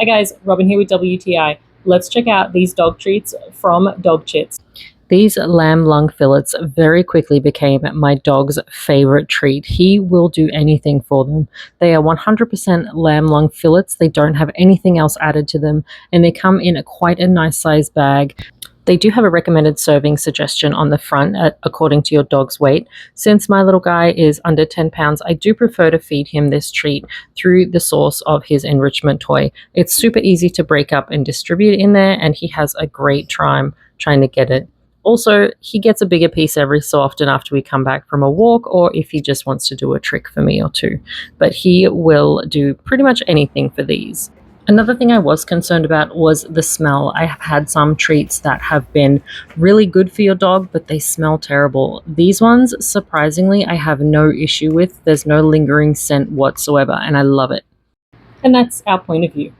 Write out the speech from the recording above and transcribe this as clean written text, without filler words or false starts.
Hi guys, Robin here with WTI. Let's check out these dog treats from Dog Chits. These lamb lung fillets very quickly became my dog's favorite treat. He will do anything for them. They are 100% lamb lung fillets. They don't have anything else added to them, and they come in quite a nice size bag. They do have a recommended serving suggestion on the front according to your dog's weight. Since my little guy is under 10 pounds, I do prefer to feed him this treat through the source of his enrichment toy. It's super easy to break up and distribute in there, and he has a great time trying to get it. Also, he gets a bigger piece every so often after we come back from a walk, or if he just wants to do a trick for me or two. But he will do pretty much anything for these. Another thing I was concerned about was the smell. I have had some treats that have been really good for your dog, but they smell terrible. These ones, surprisingly, I have no issue with. There's no lingering scent whatsoever, and I love it. And that's our point of view.